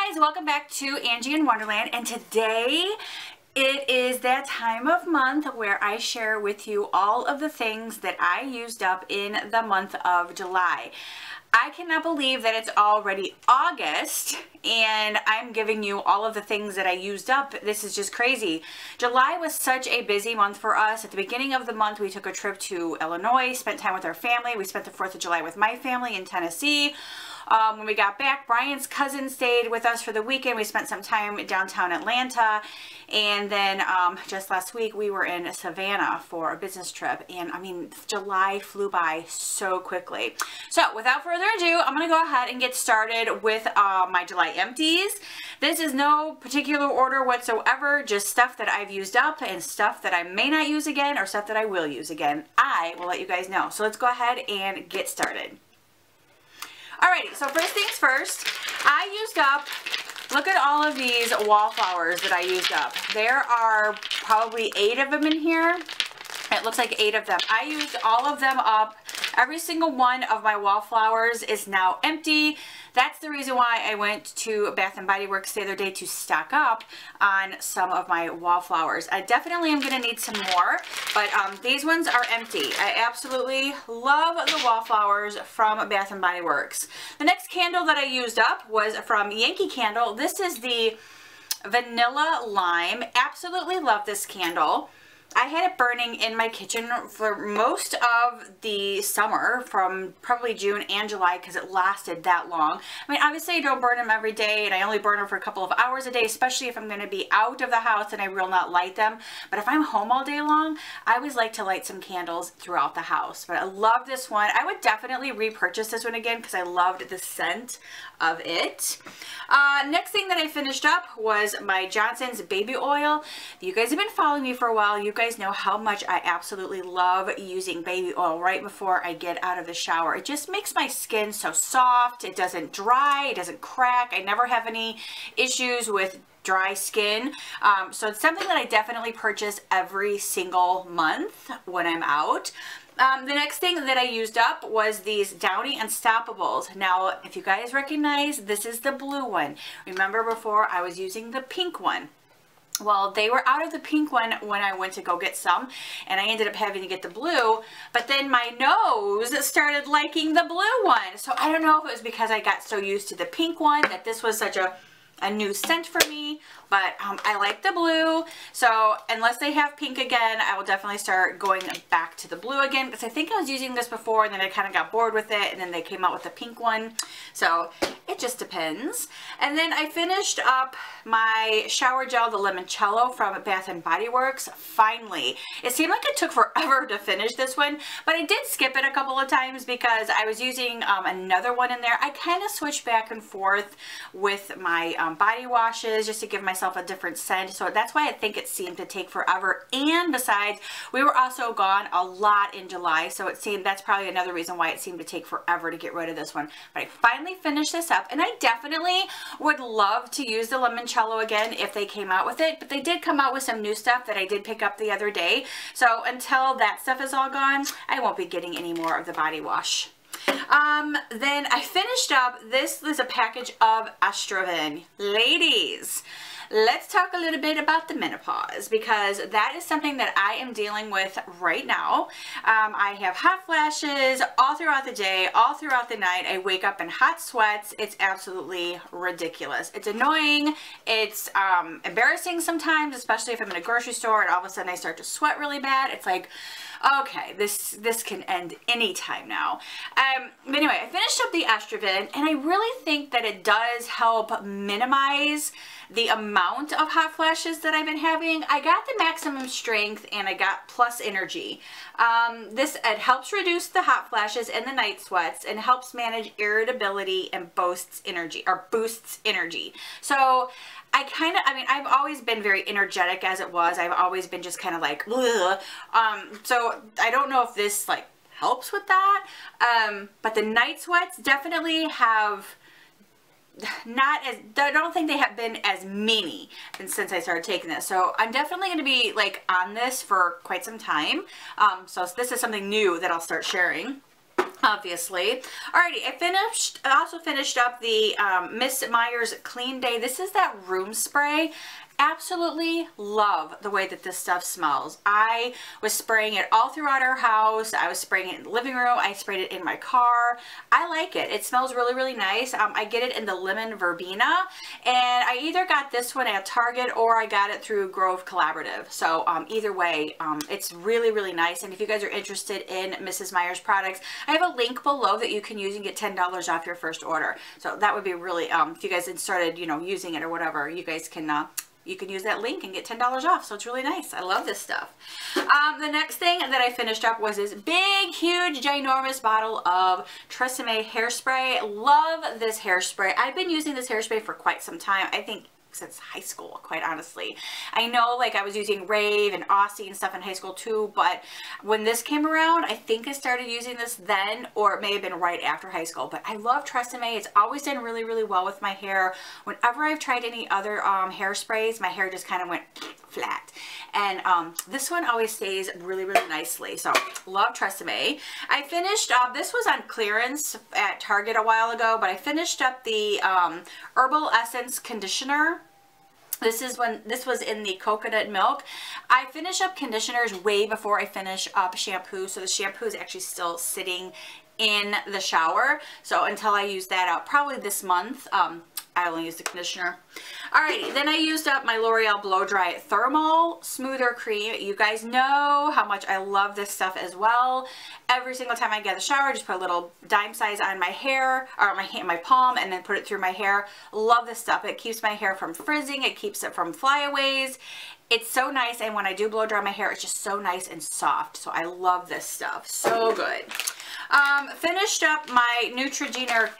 guys, welcome back to Angie in Wonderland, and today it is that time of month where I share with you all of the things that I used up in the month of July. I cannot believe that it's already August and I'm giving you all of the things that I used up. This is just crazy. July was such a busy month for us. At the beginning of the month, we took a trip to Illinois, spent time with our family. We spent the 4th of July with my family in Tennessee. When we got back, Brian's cousin stayed with us for the weekend. We spent some time downtown Atlanta. And then just last week, we were in Savannah for a business trip. And I mean, July flew by so quickly. So without further ado, I'm going to go ahead and get started with my July empties. This is no particular order whatsoever, just stuff that I've used up and stuff that I may not use again or stuff that I will use again. I will let you guys know. So let's go ahead and get started. Alrighty, so first things first, I used up, look at all of these wallflowers that I used up. There are probably 8 of them in here. It looks like 8 of them. I used all of them up. Every single one of my wallflowers is now empty. That's the reason why I went to Bath & Body Works the other day to stock up on some of my wallflowers. I definitely am going to need some more, but these ones are empty. I absolutely love the wallflowers from Bath & Body Works. The next candle that I used up was from Yankee Candle. This is the Vanilla Lime. Absolutely love this candle. I had it burning in my kitchen for most of the summer, from probably June and July, because it lasted that long. I mean, obviously I don't burn them every day, and I only burn them for a couple of hours a day, especially if I'm going to be out of the house and I will not light them. But if I'm home all day long, I always like to light some candles throughout the house. But I love this one. I would definitely repurchase this one again because I loved the scent of it. Next thing that I finished up was my Johnson's baby oil. You guys have been following me for a while. You guys know how much I absolutely love using baby oil right before I get out of the shower. It just makes my skin so soft. It doesn't dry, it doesn't crack. I never have any issues with dry skin. So it's something that I definitely purchase every single month when I'm out. The next thing that I used up was these Downy Unstoppables. Now, if you guys recognize, this is the blue one. Remember before I was using the pink one? Well, they were out of the pink one when I went to go get some, and I ended up having to get the blue, but then my nose started liking the blue one. So I don't know if it was because I got so used to the pink one that this was such a new scent for me, but I like the blue. So unless they have pink again, I will definitely start going back to the blue again, because I think I was using this before and then I kind of got bored with it, and then they came out with the pink one. So it just depends. And then I finished up my shower gel, the Limoncello from Bath & Body Works. Finally, it seemed like it took forever to finish this one, but I did skip it a couple of times because I was using another one in there. I kind of switched back and forth with my body washes just to give myself a different scent, so that's why I think it seemed to take forever. And besides, we were also gone a lot in July, so it seemed that's probably another reason why it seemed to take forever to get rid of this one. But I finally finished this up, and I definitely would love to use the Limoncello again if they came out with it, but they did come out with some new stuff that I did pick up the other day, so until that stuff is all gone, I won't be getting any more of the body wash. Then I finished up, this was a package of estrogen. Ladies, let's talk a little bit about the menopause, because that is something that I am dealing with right now. I have hot flashes all throughout the day, all throughout the night. I wake up in hot sweats. It's absolutely ridiculous. It's annoying. It's embarrassing sometimes, especially if I'm in a grocery store and all of a sudden I start to sweat really bad. It's like, okay, this can end anytime now. But anyway, I finished up the estrogen, and I really think that it does help minimize the amount of hot flashes that I've been having. I got the maximum strength and I got plus energy. It helps reduce the hot flashes and the night sweats, and helps manage irritability and boosts energy. So I mean, I've always been very energetic as it was. I've always been just kind of like, ugh. So I don't know if this like helps with that. But the night sweats definitely have not as, I don't think they have been as many since I started taking this. So I'm definitely going to be like on this for quite some time. So this is something new that I'll start sharing. obviously. Alrighty, I also finished up the Miss Myers Clean Day. This is that room spray. Absolutely love the way that this stuff smells. I was spraying it all throughout our house. I was spraying it in the living room. I sprayed it in my car. I like it. It smells really, really nice. I get it in the lemon verbena, and I either got this one at Target or I got it through Grove Collaborative. So either way, it's really, really nice. And if you guys are interested in Mrs. Myers products, I have a link below that you can use and get $10 off your first order. So that would be really, if you guys had started, you know, using it or whatever, you guys can you can use that link and get $10 off. So it's really nice. I love this stuff. The next thing that I finished up was this big, huge, ginormous bottle of Tresemme hairspray. Love this hairspray. I've been using this hairspray for quite some time. I think since high school, quite honestly. I know, like, I was using Rave and Aussie and stuff in high school too, but when this came around, I think I started using this then, or it may have been right after high school. But I love Tresemme. It's always done really, really well with my hair. Whenever I've tried any other hairsprays, my hair just kind of went flat. And this one always stays really, really nicely. So love Tresemme. I finished up, this was on clearance at Target a while ago, but I finished up the Herbal Essence Conditioner. This was in the coconut milk. I finish up conditioners way before I finish up shampoo, so the shampoo is actually still sitting in the shower. So until I use that out, probably this month, I only use the conditioner. Alrighty, then I used up my L'Oreal Blow Dry Thermal Smoother Cream. You guys know how much I love this stuff as well. Every single time I get out of the shower, just put a little dime size on my hair, or my palm, and then put it through my hair. Love this stuff. It keeps my hair from frizzing. It keeps it from flyaways. It's so nice, and when I do blow dry my hair, it's just so nice and soft. So I love this stuff. So good. Finished up my Neutrogena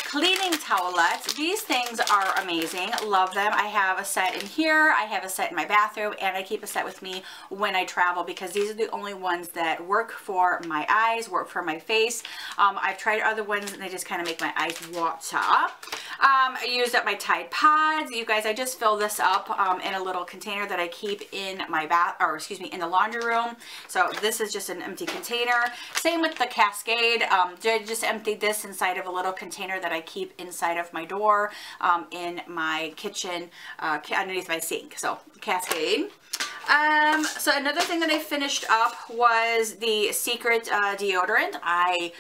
cleaning towelettes. These things are amazing. Love them. I have a set in here. I have a set in my bathroom, and I keep a set with me when I travel because these are the only ones that work for my eyes, work for my face. I've tried other ones and they just kind of make my eyes water. I used up my Tide Pods. You guys, I just filled this up in a little container that I keep in my in the laundry room. So this is just an empty container. Same with the Cascade. I just emptied this inside of a little container that I keep inside of my door in my kitchen underneath my sink. So Cascade. So another thing that I finished up was the Secret deodorant. I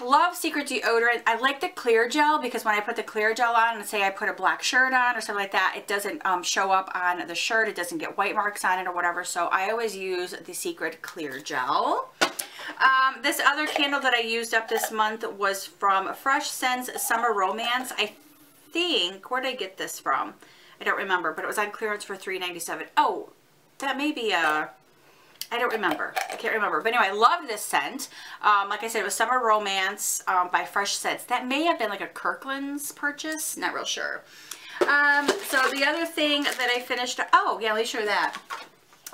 love Secret deodorant. I like the clear gel because when I put the clear gel on and say I put a black shirt on or something like that, it doesn't show up on the shirt. It doesn't get white marks on it or whatever. So I always use the Secret clear gel. This other candle that I used up this month was from Fresh Scents Summer Romance. I think, where did I get this from? I don't remember, but it was on clearance for $3.97. Oh, that may be a... I don't remember. I can't remember. But anyway, I love this scent. Like I said, it was Summer Romance by Fresh Scents. That may have been like a Kirkland's purchase. Not real sure. So the other thing that I finished... Oh, yeah, let me show you that.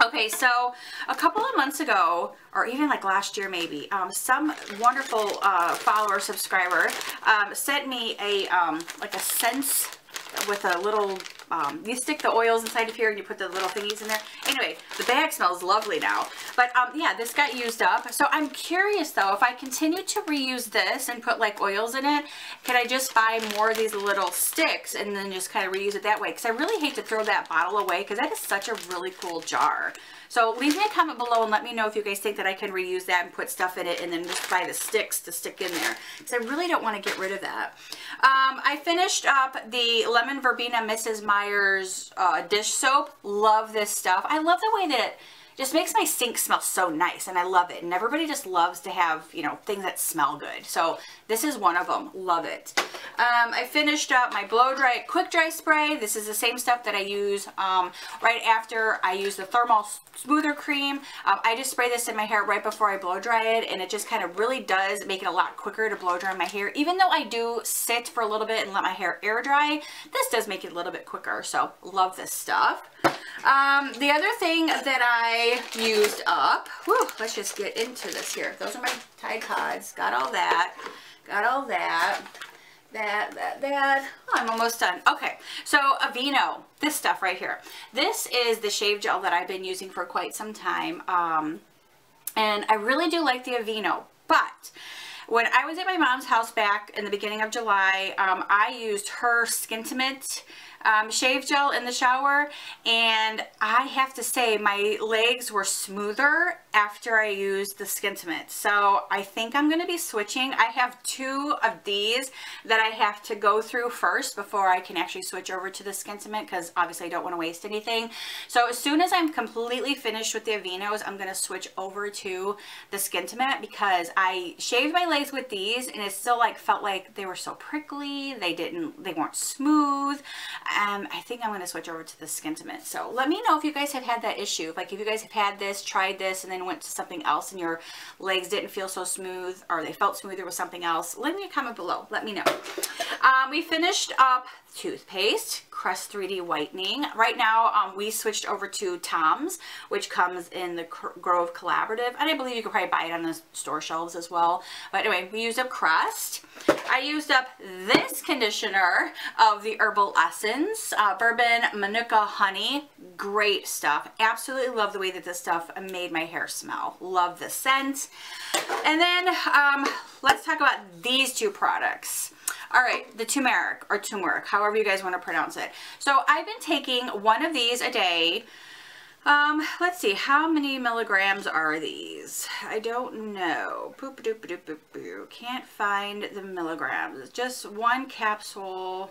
Okay, so a couple of months ago, or even like last year maybe, some wonderful follower, subscriber sent me a like a scent with a little... you stick the oils inside of here and you put the little thingies in there. Anyway, the bag smells lovely now. But yeah, this got used up. So I'm curious though, if I continue to reuse this and put like oils in it, could I just buy more of these little sticks and then just kind of reuse it that way? Because I really hate to throw that bottle away because that is such a really cool jar. So leave me a comment below and let me know if you guys think that I can reuse that and put stuff in it and then just buy the sticks to stick in there. Because I really don't want to get rid of that. I finished up the Lemon Verbena Mrs. Myers dish soap. Love this stuff. I love the way that it just makes my sink smell so nice, and I love it. And everybody just loves to have, you know, things that smell good. So this is one of them. Love it. I finished up my blow dry quick dry spray. This is the same stuff that I use right after I use the thermal smoother cream. I just spray this in my hair right before I blow dry it, and it just kind of really does make it a lot quicker to blow dry my hair. Even though I do sit for a little bit and let my hair air dry, this does make it a little bit quicker. So love this stuff. The other thing that I used up, let's just get into this here. Those are my Tide Pods. Got all that. Got all that. That. Oh, I'm almost done. Okay, so Aveeno, this stuff right here. This is the shave gel that I've been using for quite some time. And I really do like the Aveeno, but when I was at my mom's house back in the beginning of July, I used her Skintimate shave gel in the shower, and I have to say my legs were smoother after I used the Skintimate. So I think I'm going to be switching. I have 2 of these that I have to go through first before I can actually switch over to the Skintimate, because obviously I don't want to waste anything. So as soon as I'm completely finished with the Aveenos, I'm going to switch over to the Skintimate, because I shaved my legs with these and it still like felt like they were so prickly. They weren't smooth. I think I'm going to switch over to the Skintimate. So let me know if you guys have had that issue. Like if you guys have had this, tried this, and then went to something else and your legs didn't feel so smooth, or they felt smoother with something else. Leave me a comment below. Let me know. We finished up toothpaste, Crest 3D whitening. Right now, we switched over to Tom's, which comes in the Grove Collaborative, and I believe you can probably buy it on the store shelves as well. But anyway, we used up Crest. I used up this conditioner of the Herbal Essence, Bourbon Manuka Honey. Great stuff. Absolutely love the way that this stuff made my hair smell. Love the scent. And then let's talk about these 2 products. All right, the turmeric, or turmeric, however you guys want to pronounce it. So I've been taking 1 of these a day. Let's see, how many milligrams are these? I don't know. Boop, doop, doop, doop, doop. Can't find the milligrams. Just 1 capsule.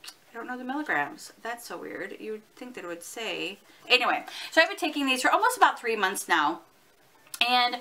I don't know the milligrams. That's so weird. You would think that it would say. Anyway, so I've been taking these for almost about 3 months now. And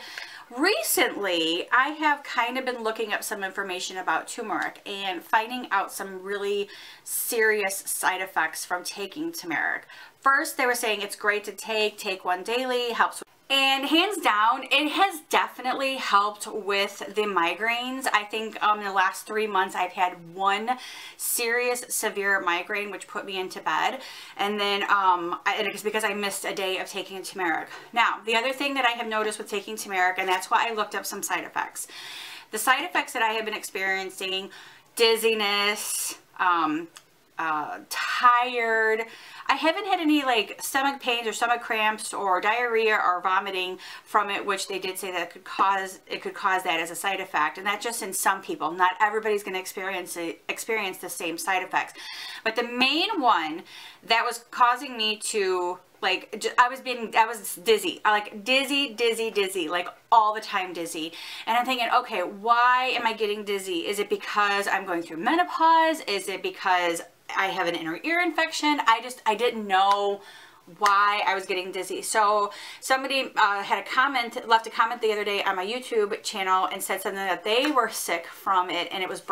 recently, I have kind of been looking up some information about turmeric and finding out some really serious side effects from taking turmeric. First, they were saying it's great to take 1 daily, helps. And hands down, it has definitely helped with the migraines. I think in the last 3 months, I've had 1 serious, severe migraine, which put me into bed. And then and it's because I missed a day of taking turmeric. Now, the other thing that I have noticed with taking turmeric, and that's why I looked up some side effects. The side effects that I have been experiencing, dizziness, tired. I haven't had any like stomach pains or stomach cramps or diarrhea or vomiting from it, which they did say that could cause that as a side effect, and that's just in some people. Not everybody's going to experience the same side effects. But the main one that was causing me to like, I was dizzy, like dizzy, like all the time dizzy. And I'm thinking, okay, why am I getting dizzy? Is it because I'm going through menopause? Is it because I have an inner ear infection? I didn't know why I was getting dizzy. So somebody left a comment the other day on my YouTube channel and said something that they were sick from it, and it was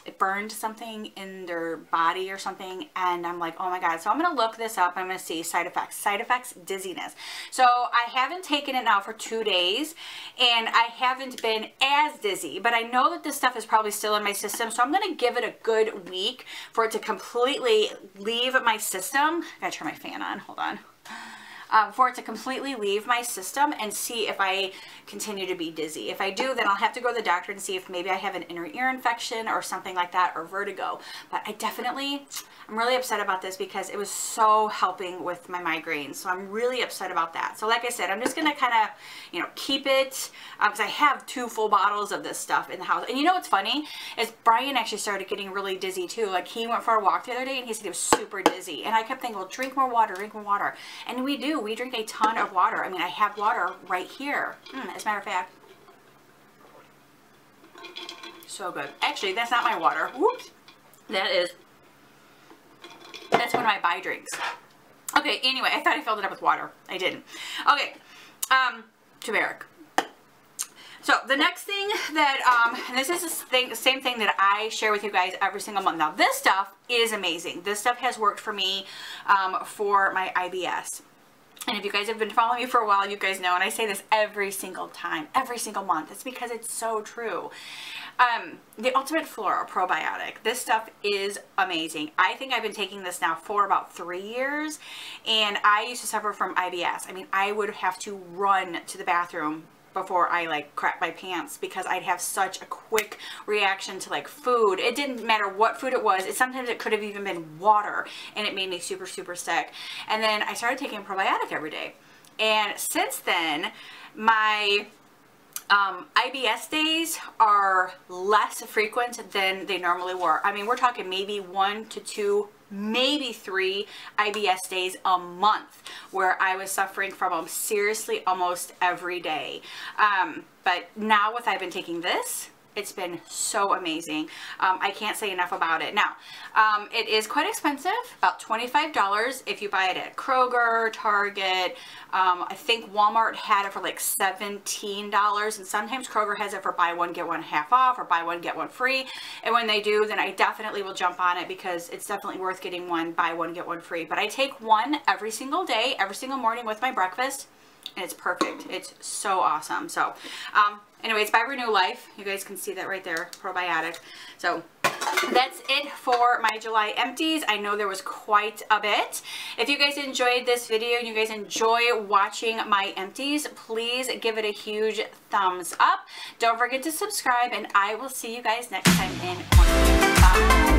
it burned something in their body or something. And I'm like, oh my God. So I'm going to look this up. I'm going to see side effects, dizziness. So I haven't taken it now for 2 days, and I haven't been as dizzy, but I know that this stuff is probably still in my system. So I'm going to give it a good week for it to completely leave my system. I gotta turn my fan on. Hold on. For it to completely leave my system and see if I continue to be dizzy. If I do, then I'll have to go to the doctor and see if maybe I have an inner ear infection or something like that, or vertigo. But I'm really upset about this because it was so helping with my migraines. So I'm really upset about that. So like I said, I'm just going to kind of, keep it, because I have 2 full bottles of this stuff in the house. And you know what's funny is Brian actually started getting really dizzy too. Like he went for a walk the other day and he said he was super dizzy. And I kept thinking, well, drink more water. And we do. We drink a ton of water. I mean, I have water right here. As a matter of fact, so good. Actually, that's not my water. Whoops. That's one of my buy drinks. Okay, anyway, I thought I filled it up with water. I didn't. Okay, turmeric. So the next thing that, and this is the same thing that I share with you guys every single month. Now this stuff is amazing. This stuff has worked for me for my IBS. And if you guys have been following me for a while, you guys know, and I say this every single time, every single month. It's because it's so true. The Ultimate Flora Probiotic. This stuff is amazing. I think I've been taking this now for about 3 years, and I used to suffer from IBS. I mean, I would have to run to the bathroom before I like crap my pants because I'd have such a quick reaction to like food. It didn't matter what food it was. Sometimes it could have even been water, and it made me super, super sick. And then I started taking a probiotic every day. And since then, My IBS days are less frequent than they normally were. I mean, we're talking maybe 1 to 2, maybe 3 IBS days a month where I was suffering from them seriously almost every day. But now I've been taking this, it's been so amazing. I can't say enough about it. Now, it is quite expensive, about $25 if you buy it at Kroger, Target. I think Walmart had it for like $17, and sometimes Kroger has it for buy one, get one half off, or buy one, get one free. And when they do, then I definitely will jump on it because it's definitely worth getting one, buy one, get one free. But I take one every single day, every single morning with my breakfast, and it's perfect. It's so awesome. So, anyway, it's by Renew Life. You guys can see that right there, probiotic. So that's it for my July empties. I know there was quite a bit. If you guys enjoyed this video and you guys enjoy watching my empties, please give it a huge thumbs up. Don't forget to subscribe, and I will see you guys next time in Wonderland. Bye.